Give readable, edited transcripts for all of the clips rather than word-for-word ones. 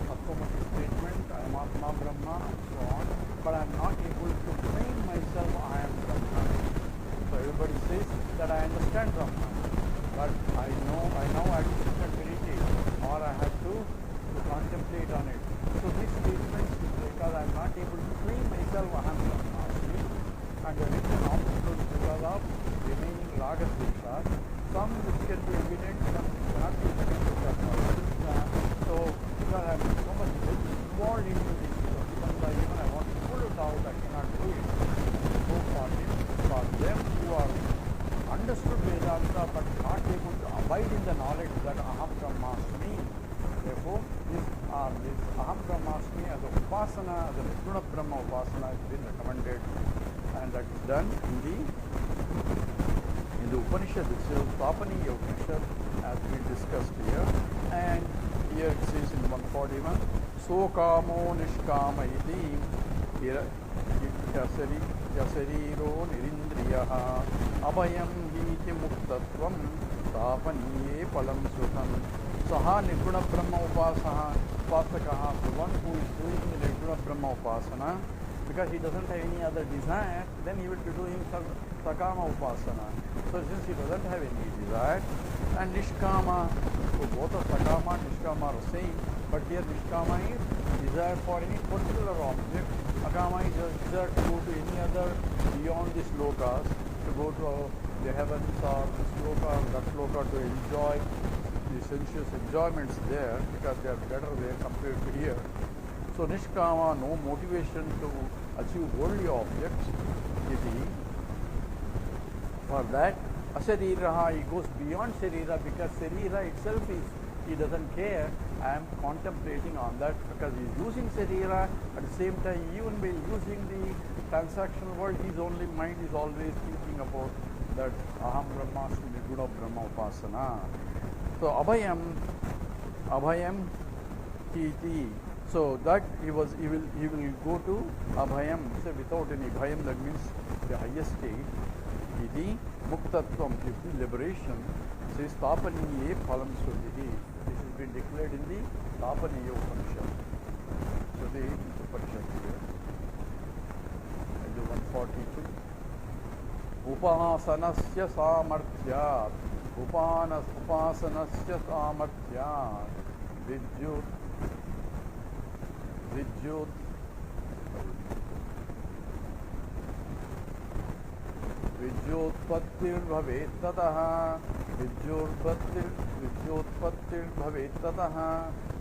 Tatvamasi statement, I am Atma Brahma, and so on, but I am not able to claim myself I am Brahma. So everybody says that I understand Brahma, but I now have to sit and meditate, or I have to contemplate on it. So these statements, because I am not able to claim myself I am Brahmasmi, and the reason obstacles because of remaining raga dveshas, some which can be evident, some which cannot be evident because so because I am so much involved into this, sometimes even I want to pull it out, I cannot do it. So for them who are understood Vedanta but not able to abide in the knowledge that Aham Brahmasmi, therefore this Aham Brahmasmi as a upasana, as a Nirguna Brahma upasana has been recommended, and that is done in the Upanishad itself, Tapaniya Upanishad, as we discussed here. And here it says in 141, So kamo nishkama iti yasariro nirindriyaha abhayam hiti muktatvam tapaniye palam sukham. Saha nirguna brahma upasakaha, the one who is doing the nirguna brahma upasana, because he doesn't have any other desire, then he will be doing sakama upasana. So since he doesn't have any desire, and nishkama, so both of sakama and nishkama are same, but here nishkama is desire for any particular object, akama is desire to go to any other beyond these lokas, to go to the heavens or this loka or that loka to enjoy the sensuous enjoyments there, because they are better there compared to here. So nishkama, no motivation to achieve worldly objects. For that, asariraha, he goes beyond sarira, because sarira itself is, he doesn't care. I am contemplating on that, because he is using sarira, at the same time even by using the transactional world, his only mind is always thinking about that Aham Brahmasmi Nirguna Brahma Upasana. So Abhayam Titi. So that he will go to Abhayam, so without any Bhayam, that means the highest state. Iti Muktatvam, the liberation, says Tapaniye Phalam Sudhihi. This has been declared in the Tapaniya Upanishad. So the Upanishad here. And the 142. Upasanasya samarthyat. Upasanasya samarthyat. Vidyut Vidyotpattir bhavet tataha Vidyotpattir bhavet tataha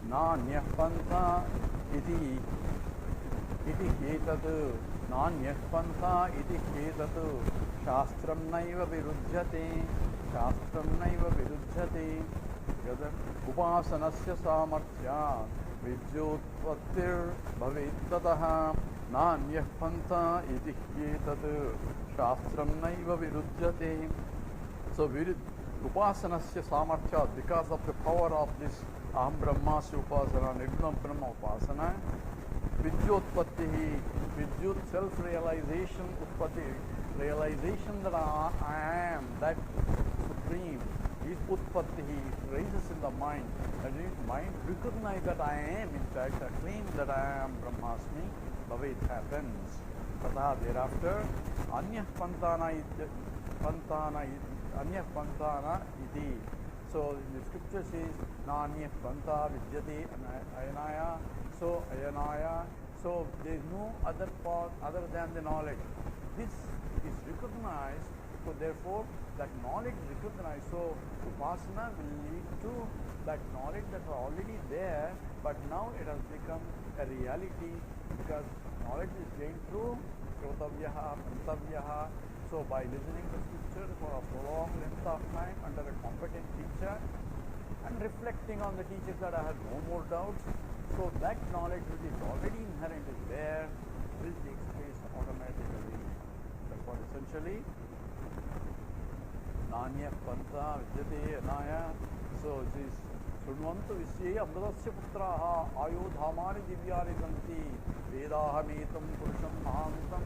Nanyah pantha iti ketatu Nanyah pantha iti ketatu Shastram naiva virujyate Upasanasya samarthyat Vidyotpattir bhavet tataha Nanyah pantha iti ketatu Shastram naiva virujyate. So Upasanasya samarthyat, because of the power of this Aham Brahmasya upasana, Nirguna Brahma upasana, Vidyotpattihi, Vidyut self-realization, Utpatti, realization that I am, that supreme, is Utpattihi, raises in the mind, that is mind recognize that I am, in fact, a claim that I am Brahmasmi, Bhavet happens. Tata thereafter, Anyah Pantana iti. So the scripture says, Nanyah Pantha Vidyate Ayanaya. So Ayanaya. So there is no other path other than the knowledge. This is recognized. So therefore, that knowledge is recognized. So Upasana will lead to that knowledge that was already there, but now it has become a reality, because knowledge is gained through Shotavyaha, Mantavyaha. So by listening to scripture for a prolonged length of time under a competent teacher and reflecting on the teachers that I have no more doubts, so that knowledge which is already inherent is there will take place automatically. Therefore essentially, Nanya Pantha Vidyate Anaya. So it is Sunvantu Visye Amradasya Putraha Ayodhamani Divyani Santi Vedahametam Purusham Mahantam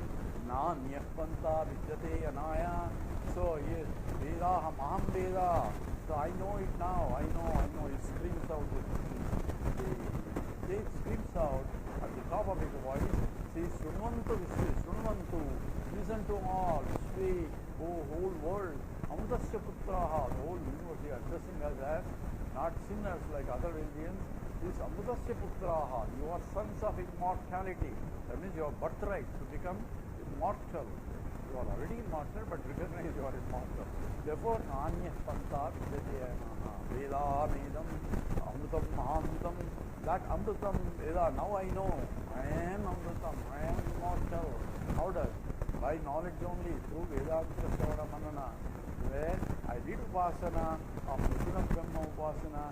Nanyah Pantha Vidyate Anaya. So yes, Vedaham Aham Veda. So I know it now, I know, it screams out the screams out at the top of his voice, says, Shunvantu Vishwe, Shunvantu, listen to all, Vishwe, whole world, Amudasya Putraha, the whole universe, he addressing us as not sinners like other religions, is Amudasya Putraha, you are sons of immortality. That means your birthright to become immortal. You are already immortal, but recognize you are immortal. Therefore, Nanya Pantat Vidyamaha, Vedamedam, Amrutam Mahamrutam, that Amrutam, Veda, now I know, I am Amrutam, I am immortal. How does? By knowledge only, through Vedanta Shravana Manana, where I did Upasana of Nirguna Brahma Upasana,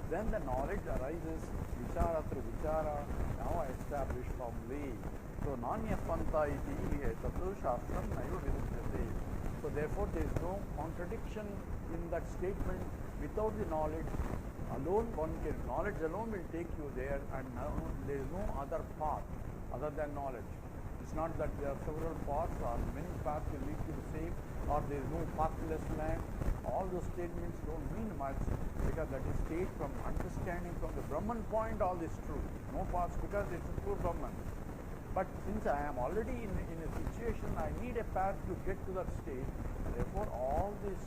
then the knowledge arises, Vichara through Vichara, now I establish firmly. So, Nanya Panta iti tatu shastram naiva viruddhate. So, therefore, there is no contradiction in that statement. Without the knowledge alone, knowledge alone will take you there, and there is no other path other than knowledge. It's not that there are several paths or many paths will lead to the same, or there is no pathless land. All those statements don't mean much, because that is state from understanding from the Brahman point, all is true. No paths, because it's a true Brahman. But since I am already in a situation, I need a path to get to that state. Therefore, all this,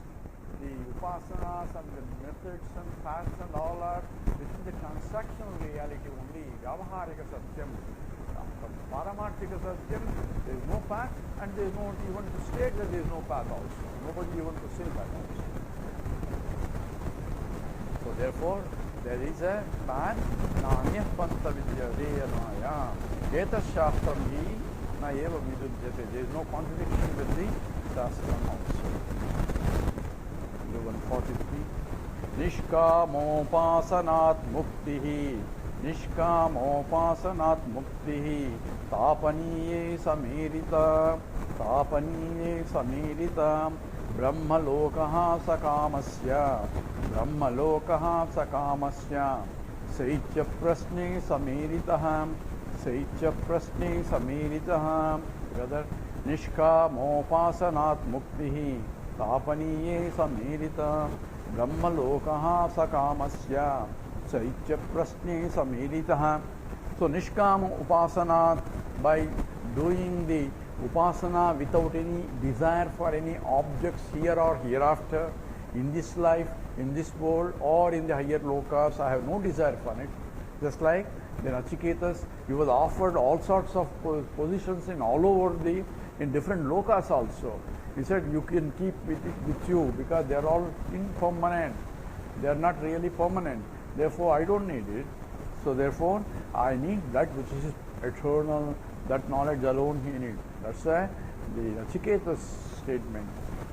the upasanas and the methods and paths and all are within the transactional reality only, Vyavaharika Satyam. From Paramarthika Satyam, there is no path, and there is no even to state that there is no path also. Nobody even to say that also. So therefore, there is a path, Nanya Panta Vidya Deyanaya. Eta Shastram hi na eva vidudyate. There is no contradiction with the Shastram also. 143. Nishkamopasanat muktihi. Nishkamopasanat muktihi. Tapaniye samirita. Tapaniye samirita. Brahmalokaha sakamasya. Brahmalokaha sakamasya. Saichya prasne samiritaha. Saichya prasne samiritaha. Together. Nishkamopasanat muktihi. Tapaniye samirita. Brahmalokaha sakamasya. Saichya prasne samiritaha. So Nishkam Upasana, by doing the Upasana without any desire for any objects here or hereafter, in this life, in this world, or in the higher lokas, I have no desire for it. Just like the Nachiketas, he was offered all sorts of positions in all over in different lokas also. He said, you can keep it with you, because they are all impermanent. They are not really permanent. Therefore, I don't need it. So therefore, I need that which is eternal, that knowledge alone he needs. That's why the Nachiketa's statement.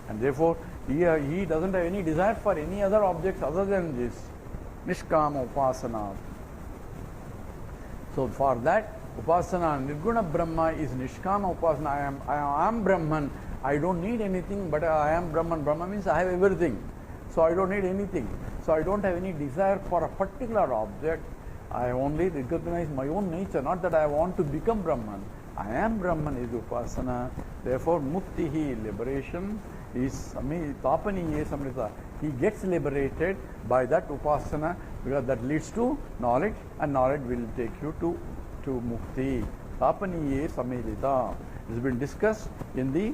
And therefore, he doesn't have any desire for any other objects other than this. Nishkama Upasana. So for that, Upasana, Nirguna Brahma is Nishkama Upasana. I am Brahman. I don't need anything, but I am Brahman. Brahman means I have everything. So I don't need anything. So I don't have any desire for a particular object. I only recognize my own nature, not that I want to become Brahman. I am Brahman is Upasana. Therefore, Muktihi, liberation, is Tapaniye Samrita. He gets liberated by that Upasana, because that leads to knowledge, and knowledge will take you to Mukti. Tapaniye Samrita. It has been discussed in the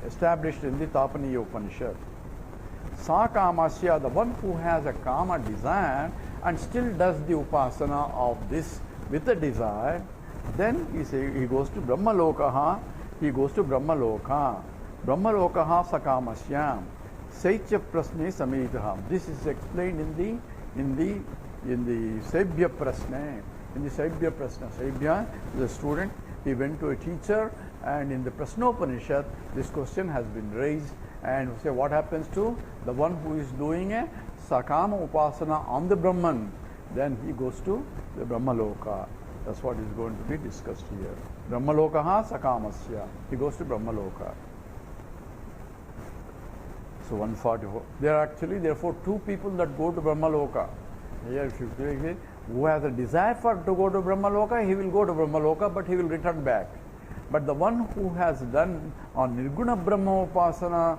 established in the Tapaniya Upanishad. Sakamasya, the one who has a kama desire and still does the upasana of this with a desire, then he goes to Brahmalokaha, he goes to Brahmaloka. Brahmalokaha sakamasya. Saichya prasne samiritaha. This is explained in the Saibhya prasne. In the Saibhya prasna. Saibhya is a student, he went to a teacher, and in the Prasnopanishad, this question has been raised, and say what happens to the one who is doing a Sakama Upasana on the Brahman, then he goes to the Brahmaloka. That's what is going to be discussed here. Brahmalokaha Sakamasya. He goes to Brahmaloka. So 144. There are actually therefore two people that go to Brahmaloka. Here if you say, who has a desire to go to Brahmaloka, he will go to Brahmaloka, but he will return back. But the one who has done on Nirguna Brahma Upasana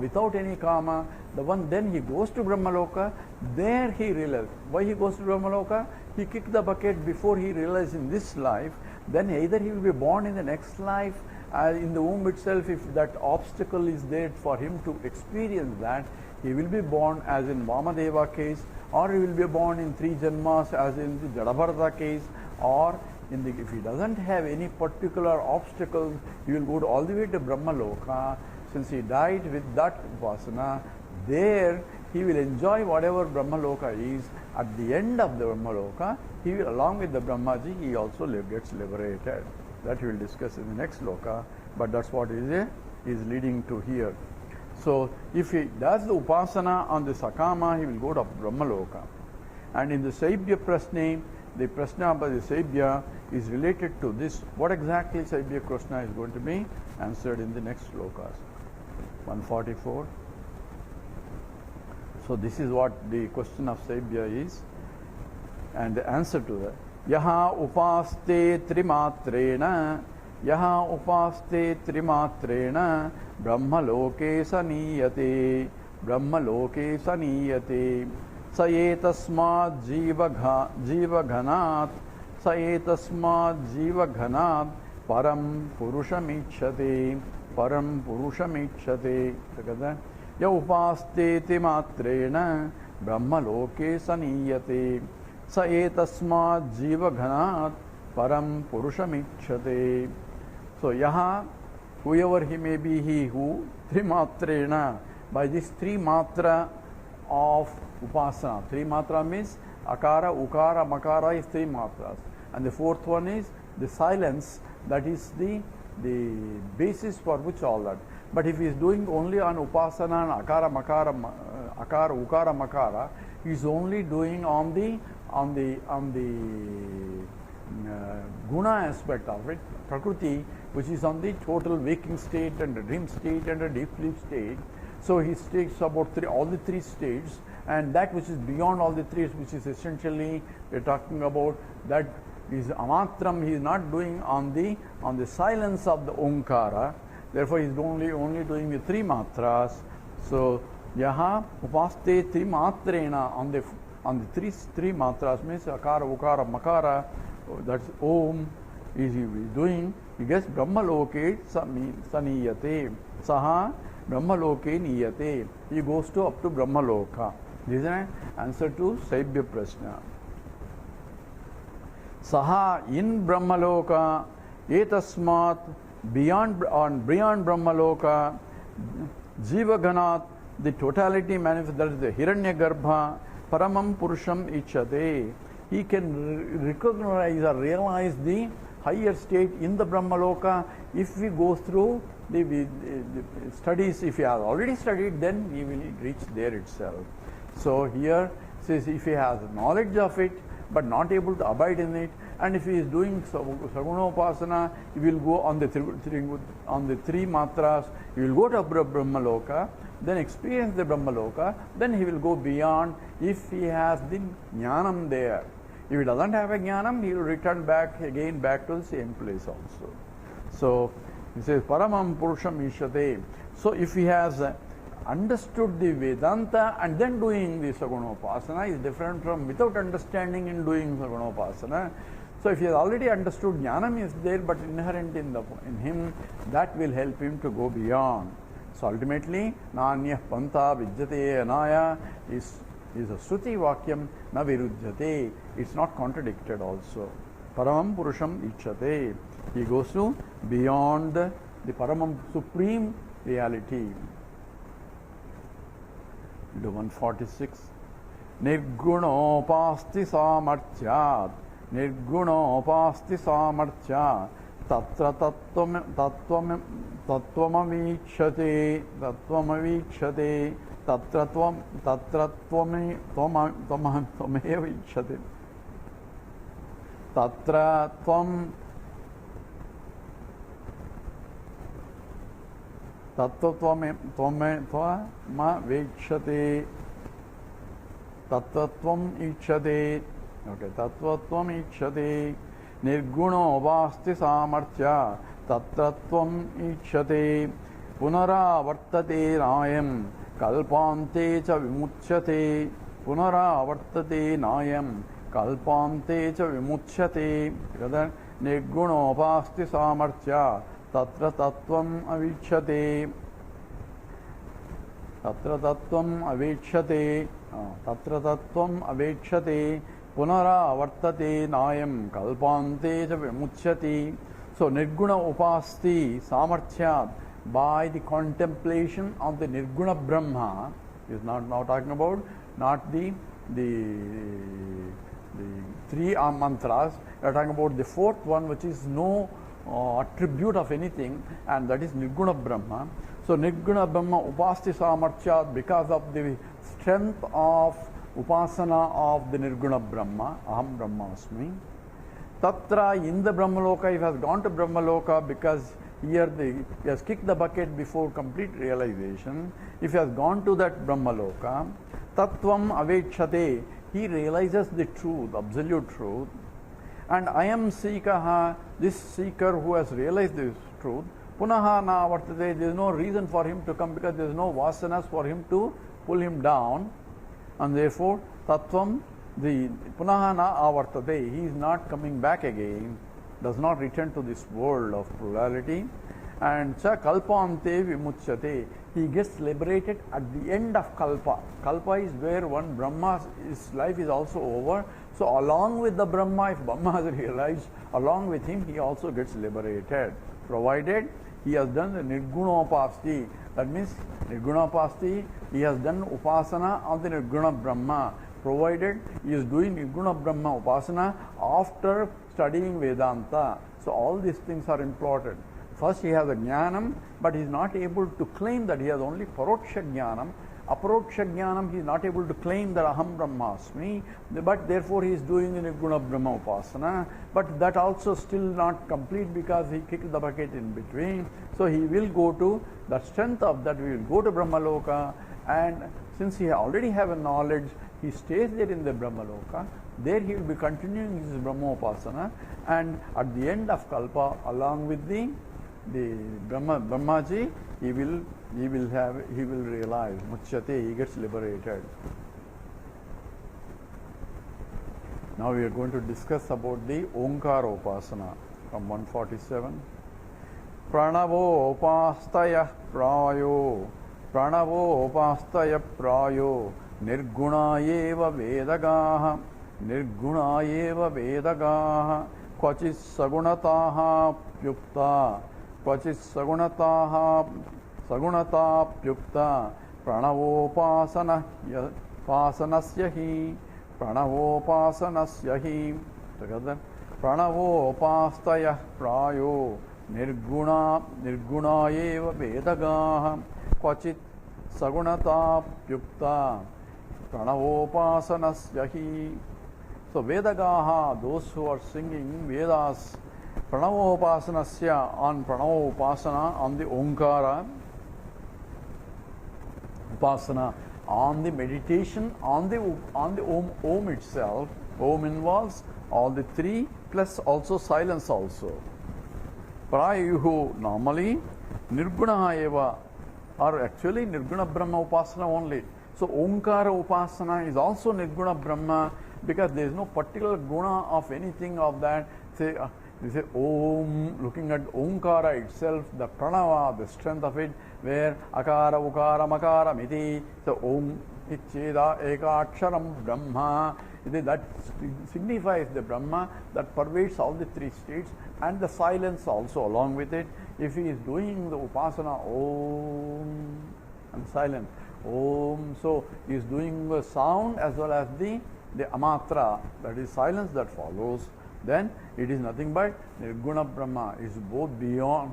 without any kama, the one then he goes to Brahmaloka, there he realizes. Why he goes to Brahmaloka? He kicked the bucket before he realized in this life, then either he will be born in the next life, in the womb itself, if that obstacle is there for him to experience that, he will be born as in Vamadeva case, or he will be born in 3 janmas as in the Jadabharata case, or if he doesn't have any particular obstacles, he will go all the way to Brahmaloka. Since he died with that Upasana, there he will enjoy whatever Brahmaloka is. At the end of the Brahmaloka, he will, along with the Brahmaji, he also gets liberated. That we will discuss in the next loka, but that's what is leading to here. So if he does the Upasana on the Sakama, he will go to Brahmaloka. And in the Saibhya Prasne, the Prasna by the Saibhya is related to this. What exactly Saibhya Prasna is going to be answered in the next slokas. 144. So this is what the question of Saibhya is, and the answer to that. Yaha upaste trimatrena, yaha upaste trimatrena, brahmaloke saniyate, brahmaloke saniyate, sayetasmad jivaghanat, sayetasmad jivaghanat, param purushamichyate, param purushamichyate. Ya upaste trimatrena, brahmaloke saniyate, sa etasmad jiva ghanat param purushamichate. So yaha, whoever he may be, he who trimatrena, by this 3 matra of upasana. 3 matra means akara, ukara, makara is 3 matras, and the 4th one is the silence. That is the basis for which all that. But if he is doing only on upasana and akara, makara, akara, ukara, makara, he is only doing on the guna aspect of it, prakriti, which is on the total waking state and the dream state and the deep sleep state. So he takes about all the 3 states, and that which is beyond all the 3, which is essentially we are talking about, that is amatram. He is not doing on the silence of the Omkara. Therefore, he is only doing the 3 matras. So yaha upaste trimatrena, on the 3 matras means akara, ukara, makara, that's om is he doing. He gets brahmaloke saniyate, saha brahmaloke niyate. He goes up to brahmaloka. This is an answer to Saibhya Prasna. Saha in brahmaloka etasmat, beyond brahmaloka, jiva ghanat, the totality manifest, that is the Hiranyagarbha, paramam purusham ichyate. He can recognize or realize the higher state in the Brahmaloka if we go through the studies. If he has already studied, then he will reach there itself. So here says if he has knowledge of it but not able to abide in it, and if he is doing Sagunopasana, he will go on the 3 matras, he will go to Brahmaloka, then experience the Brahmaloka, then he will go beyond if he has the jnanam there. If he doesn't have a jnanam, he will return back to the same place also. So he says paramam purusham ishate. So if he has understood the Vedanta and then doing the Sagunopasana is different from without understanding and doing Sagunopasana. So if he has already understood, jnanam is there but inherent in him, that will help him to go beyond. So ultimately, nanyah panta vidyate anaya is a Shruti Vakyam na virudhyate. It's not contradicted also. Paramam Purusham Ichyate. He goes to beyond the Paramam Supreme Reality. 146. Nirgunopasti samarthyat. Nirgunopasti samarthyat. Tatra tattvamavichyate. Tattvamavichyate. Tatra tvameva vichyate. Tatra tvamavichyate. Tattvatvam ichyate. Okay, tattvatvam ichyate. निर्गुणोपास्ति सामर्थ्य तत्रत्वम् ईक्षते पुनरावर्तते नायं कल्पान्ते च विमुच्यते पुनरावर्तते नायं कल्पान्ते च विमुच्यते निर्गुणोपास्ति सामर्थ्य तत्र तत्त्वम् अवीक्षते तत्र तत्त्वम् अवेक्षते पुनरावर्तते नायं कल्पान्ते च विमुच्यते. So nirguna upasti samarthyat, by the contemplation of the nirguna Brahma, is not now talking about not the three mantras. We are talking about the fourth one, which is no attribute of anything, and that is nirguna Brahma. So nirguna Brahma upasti samarthyat, because of the strength of upasana of the nirguna Brahma, aham brahmasmi. Tatra, in the Brahmaloka, if he has gone to Brahmaloka, because here he has kicked the bucket before complete realization. If he has gone to that Brahmaloka, Tattvam Avekshate, he realizes the truth, absolute truth. And I am Sikaha, this seeker who has realized this truth, Punaha na vartate, there is no reason for him to come because there is no vasanas for him to pull him down. And therefore, Tattvam, the Punaha na avartate, he is not coming back again, does not return to this world of plurality. And cha kalpante vimuchyate, he gets liberated at the end of kalpa. Kalpa is where one Brahma's life is also over. So along with the Brahma, if Brahma has realized, along with him he also gets liberated, provided he has done the nirgunopasti. That means nirgunopasti, he has done upasana of the nirguna Brahma, provided he is doing nirguna Brahma upasana after studying Vedanta. So all these things are important. First he has a jnanam, but he is not able to claim that he has only paroksha jnanam. Aparoksha jnanam, he is not able to claim that aham brahmasmi, but therefore he is doing the nirguna Brahma upasana. But that also still not complete because he kicked the bucket in between. So he will go to the strength of that, we will go to Brahmaloka, and since he already have a knowledge, he stays there in the Brahmaloka. There he will be continuing his Brahma upasana, and at the end of Kalpa, along with the Brahmaji, he will realize Muchyate, he gets liberated. Now we are going to discuss about the Onkara upasana from 147. Pranavo upastaya prayo, Pranavo upastaya prayo, Nirgunayeva Vedagaha, Nirgunayeva Vedagaha, Kvachit Sagunataha Pyukta, Kvachit Sagunataha Pyukta, Pranavopasana Pasanasyahi, Pranavopasanasyahi, together, Pranavopastaya Prayo, Nirgunayeva Vedagaha, Kvachit Sagunata Pyukta, Pranavopasanasyahi. So Vedagaha, those who are singing Vedas, Pranavopasanasya, on Pranavopasana, on the Onkara Upasana, on the meditation, on the Om itself. Om involves all the three plus also silence also. Prayuhu, normally Nirguna eva, or actually Nirguna Brahma Upasana only. So Onkara Upasana is also Nirguna Brahma, because there is no particular guna of anything of that. Say, you say Om, looking at Onkara itself, the pranava, the strength of it, where Akara, Ukara, Makara, Miti, so Om, Icheda, Ekaksharam, Brahma, that signifies the Brahma that pervades all the three states, and the silence also along with it. If he is doing the Upasana, Om, and silent, Om, so he is doing the sound as well as the amatra, that is silence that follows, then it is nothing but Nirguna Brahma. It is both beyond,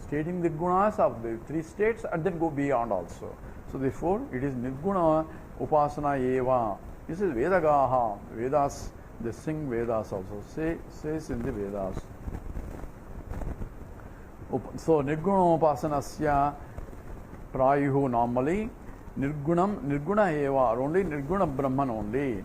stating the gunas of the three states and then go beyond also. So therefore it is Nirguna Upasana Eva. This is Vedagaha. Vedas, they sing Vedas also. Says in the Vedas. So Nirguna Upasanasya Prayuhu, normally Nirguna Eva, only Nirguna Brahman only.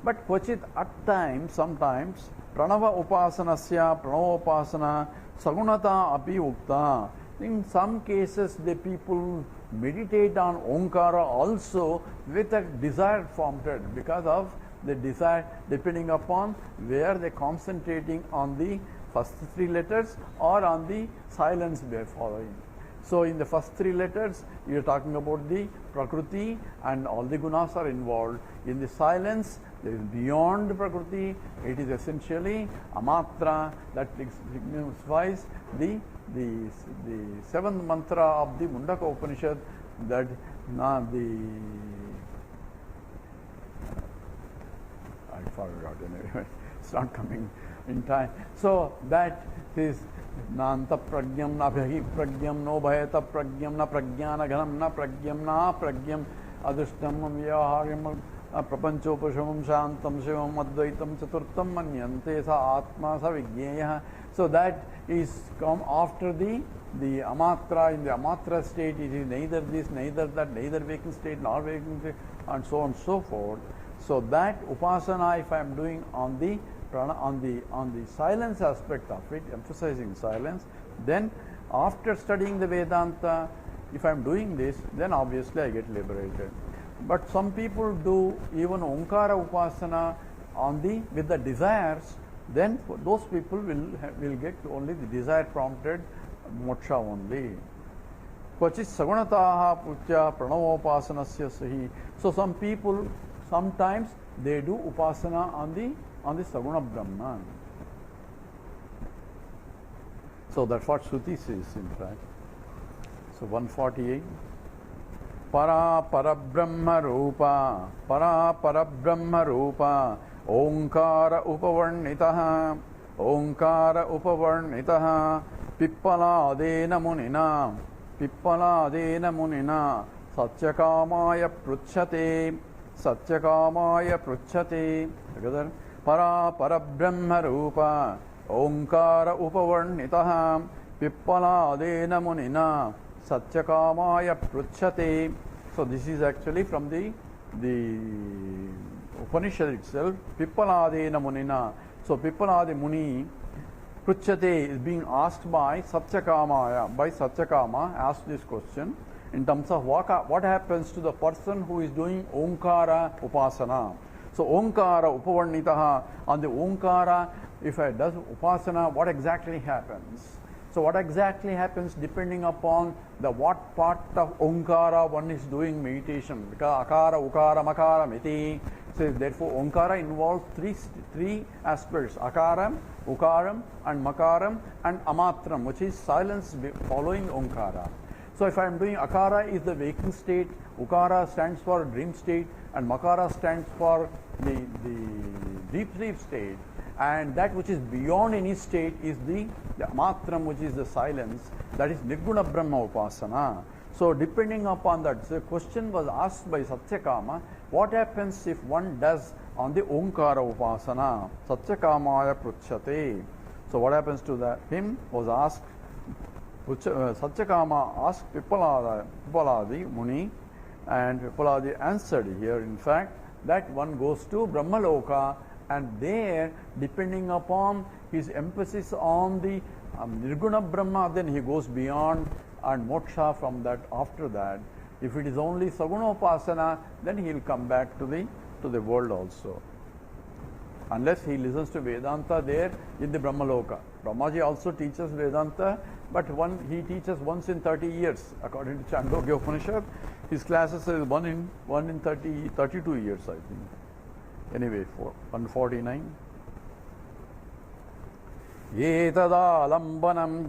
But kvachit at times, sometimes, pranava upasanasya, pranavopasana, sagunata api ukta. In some cases, the people meditate on Omkara also with a desire prompted because of the desire, depending upon where they are concentrating on the first three letters or on the silence they are following. So in the first three letters, you are talking about the Prakriti and all the gunas are involved. In the silence, there is beyond Prakriti, it is essentially Amatra that signifies the seventh mantra of the Mundaka Upanishad, that I forgot anyway, it's not coming in time. So that is Nanta pragyam na bhahi pragyam no bhayata pragyam na pragyana ghanam na pragyam adhishtam vyaharyam prapanchopashamam shantam shivam advaitam chaturtam manyante sa atma sa vigneya. So that is come after the amatra. In the amatra state, it is neither this, neither that, neither waking state nor waking state, and so on and so forth. So that upasana, if I am doing on the silence aspect of it, emphasizing silence, then after studying the Vedanta, if I am doing this, then obviously I get liberated. But some people do even Omkara upasana with the desires, then those people will get only the desire prompted moksha only. Kvachit sagunataha puchya pranavopasanasya sahi. So some people, sometimes they do upasana on the Saguna Brahman. So that's what Shruti says in fact. So 148. Para Parabrahma Rupa, Para Parabrahma Rupa, Omkara Upavarnitaha, Omkara Upavarnitaha, Pippaladena Munina, Satyakamaya Pruchate, Satyakamaya Pruchate. Together. Para Parabrahma Rupa, Omkara Upavarnitaha, Pippaladena Munina, Satyakamaya Pruchate. So this is actually from the Upanishad itself, Pippaladena Munina. So Pippaladi Muni, Pruchate is being asked by Satyakamaya, by Satyakama asked this question in terms of what happens to the person who is doing Omkara Upasana. So Omkara Upavarnitaha, on the Omkara, if I does Upasana, what exactly happens? So what exactly happens depending upon the what part of Omkara one is doing meditation. Because Akara, Ukara, Makara, Miti. So therefore Omkara involves three aspects: Akaram, Ukaram and Makaram and Amatram, which is silence following Omkara. So if I am doing Akara is the waking state, Ukara stands for dream state, and Makara stands for the deep sleep state, and that which is beyond any state is the Amatram, which is the silence, that is Nirguna Brahma Upasana. So depending upon that, the question was asked by Satyakama, what happens if one does on the Omkara Upasana? Satyakamaya Pruchate. So what happens to that? Him was asked, Satyakama asked Pippaladi Muni, and Pippaladi answered here, in fact, that one goes to Brahmaloka, and there, depending upon his emphasis on the Nirguna Brahma, then he goes beyond and moksha from that after that. If it is only Saguna Upasana, then he will come back to the world also. Unless he listens to Vedanta there in the Brahmaloka. Brahmaji also teaches Vedanta, but he teaches once in 30 years. According to Chandogya Upanishad, his classes is one in 32 years, I think. Anyway, 149. Yetadalambanam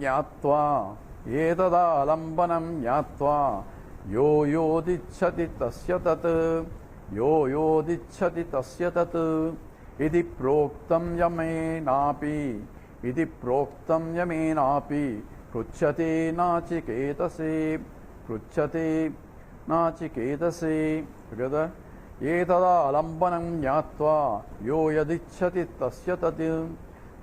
jnatva yo yodichati tasya tat iti proktam yamenapi pruchate nachiketase together. Yetada alambanam jnatva yo yadichati tasya tat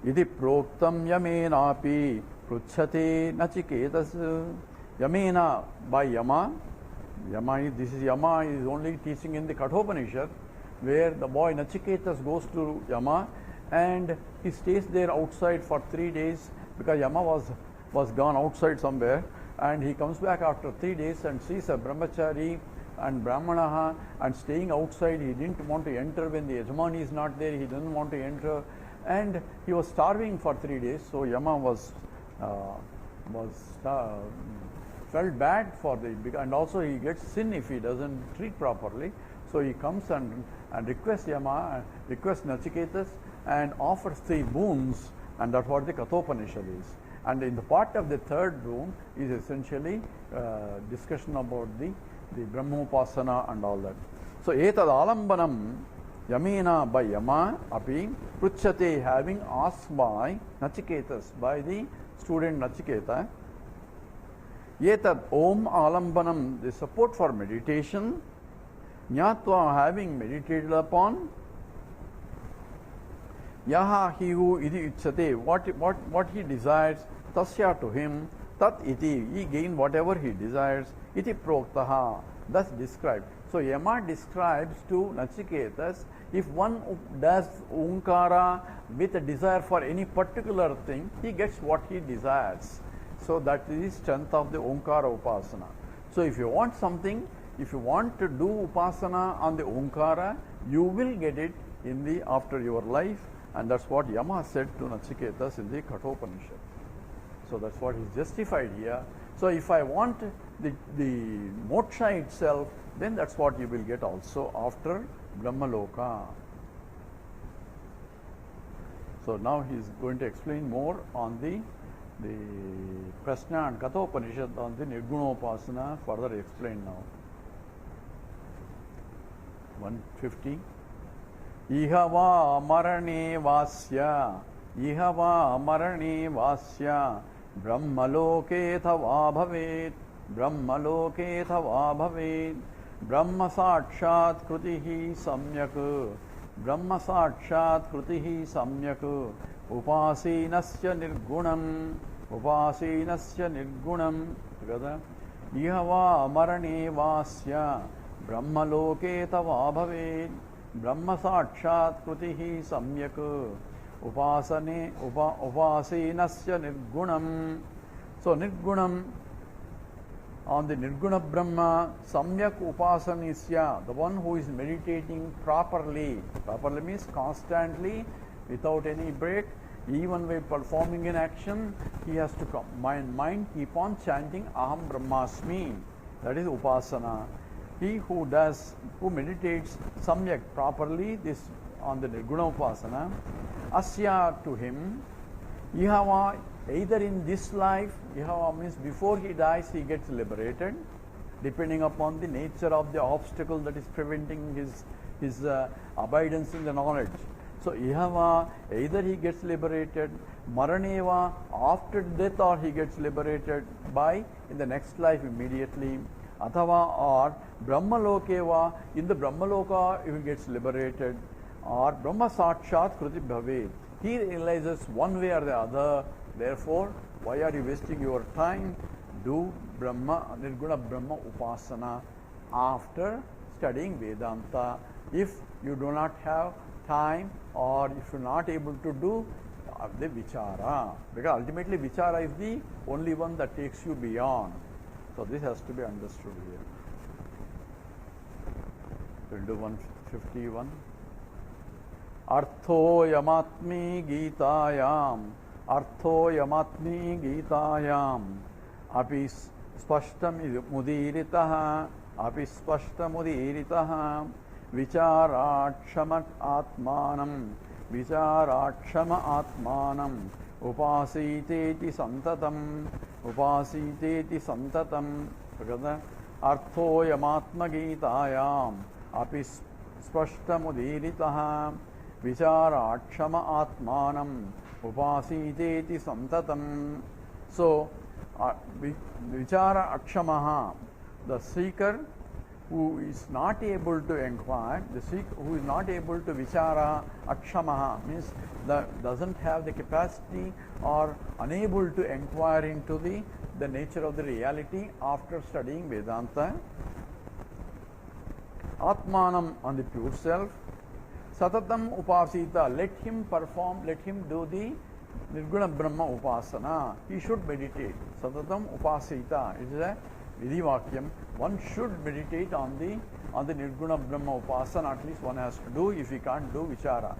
iti proktam yamenapi pruchate nachiketas. Yamena, by Yama, this is Yama is only teaching in the Kathopanishad. where the boy Nachiketas goes to Yama and he stays there outside for 3 days because Yama was gone outside somewhere, and he comes back after 3 days and sees a brahmachari and brahmana and staying outside. He didn't want to enter when the Yajamani is not there. He didn't want to enter, and he was starving for 3 days. So Yama felt bad for the, and also he gets sin if he doesn't treat properly. So he comes and requests Yama, requests Nachiketas, and offers 3 boons, and that's what the Kathopanishad is. And in the part of the third boon is essentially discussion about the Brahmopasana and all that. So etad alambanam yamena by Yama api pruchate, having asked by Nachiketas, by the student Nachiketa. Etad om alambanam, the support for meditation. Nyatva, having meditated upon. Yaha, he who iti icchate, what he desires, tasya, to him, tat iti, he gain whatever he desires, iti proktaha, thus described. So Yama describes to Nachiketas, if one does Omkara with a desire for any particular thing, he gets what he desires. So that is the strength of the Omkara Upasana. So if you want something, if you want to do Upasana on the Omkara, you will get it in the after your life. And that's what Yama said to Nachiketas in the Kathopanishad. So that's what is justified here. So if I want the moksha itself, then that's what you will get also after Brahmaloka. So now he is going to explain more on the Prashna and Kathopanishad on the Nirgunopasana, further explained now. 150. Iha va marane vasya, iha va marane vasya, brahmaloke thava bhavet, brahmaloke thava bhavet, brahma sakshat krutihi samyak, brahma sakshat krutihi samyak, upasinasya nirgunam, upasinasya nirgunam. Together. Iha va marane vasya, brahmaloke tava bhavet, brahma sakshat krutihi samyak, upasinasya nirgunam. So nirgunam, on the nirguna brahma, samyak upasanisya, the one who is meditating properly means constantly, without any break, even while performing an action, he has to mind keep on chanting aham brahmasmi, that is upasana. He who meditates samyak properly, this on the nirguna upasana, asya, to him, ihava, either in this life, ihava means before he dies he gets liberated, depending upon the nature of the obstacle that is preventing his abidance in the knowledge. So ihava, either he gets liberated, maraneva, after death, or he gets liberated by in the next life immediately, athava, or brahmalokeva, in the brahmaloka he gets liberated, or brahma sakshat kriti bhavet, he realizes one way or the other. Therefore, why are you wasting your time? Do Brahma, Nirguna Brahma Upasana after studying Vedanta. If you do not have time, or if you are not able to do the Vichara, because ultimately Vichara is the only one that takes you beyond. So this has to be understood here. We'll do 151. Artho yamatmi gitayam, artho yamatmi gitayam, api spashtam mudiritaha, api spashtam mudiritaha, vicharakshama atmanam, vicharakshama atmanam, upasiteti santatam, upasiteti santatam. Together, artho yamatma gitayam, api spashtam mudiritaha, vicharakshama atmanam, upasiteti santatam. So, vichara akshamaha, the seeker who is not able to inquire, the seeker who is not able to vichara akshamaha means that doesn't have the capacity or unable to inquire into the nature of the reality after studying Vedanta. Atmanam, on the pure self, Satatam upasita. Let him perform, let him do the Nirguna Brahma upasana. He should meditate. Satatam upasita. It is a Vidhivakyam. One should meditate on the Nirguna Brahma upasana. At least one has to do if he can't do vichara.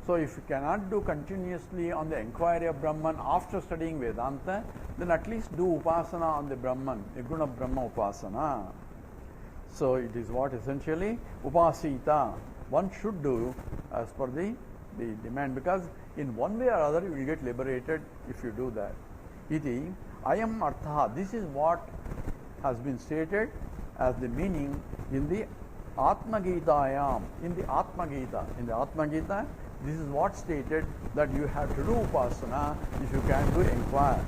So if you cannot do continuously on the inquiry of Brahman after studying Vedanta, then at least do upasana on the Brahman, Nirguna Brahma upasana. So it is what essentially upasita. One should do as per the demand, because in one way or other you will get liberated if you do that. Iti ayam artha. This is what has been stated as the meaning in the Atma Gitayam. In the Atma Gita, this is what stated, that you have to do upasana if you can do inquiry.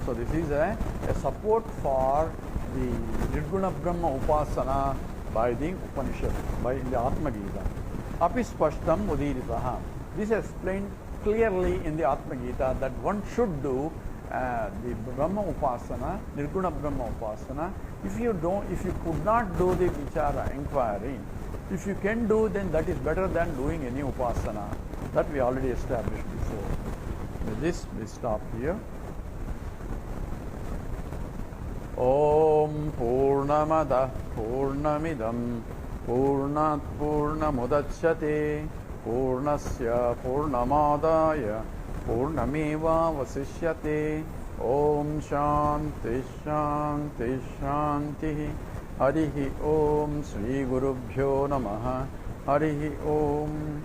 So this is a support for the Nirguna Brahma upasana by the Upanishad, in the Atma Gita. Api spashtam udiritaha. This is explained clearly in the Atma Gita that one should do the Brahma upasana, Nirguna Brahma upasana. If you could not do the vichara, inquiry, if you can do, then that is better than doing any upasana. That we already established before. With this, we stop here. Om Purnamada Purnamidam Purnat Purnamudachyate Purnasya Purnamadaya Purnameva Vasishyate. Om Shanti Shanti Shanti. Harihi Om Sri Gurubhyo Namaha. Harihi Om.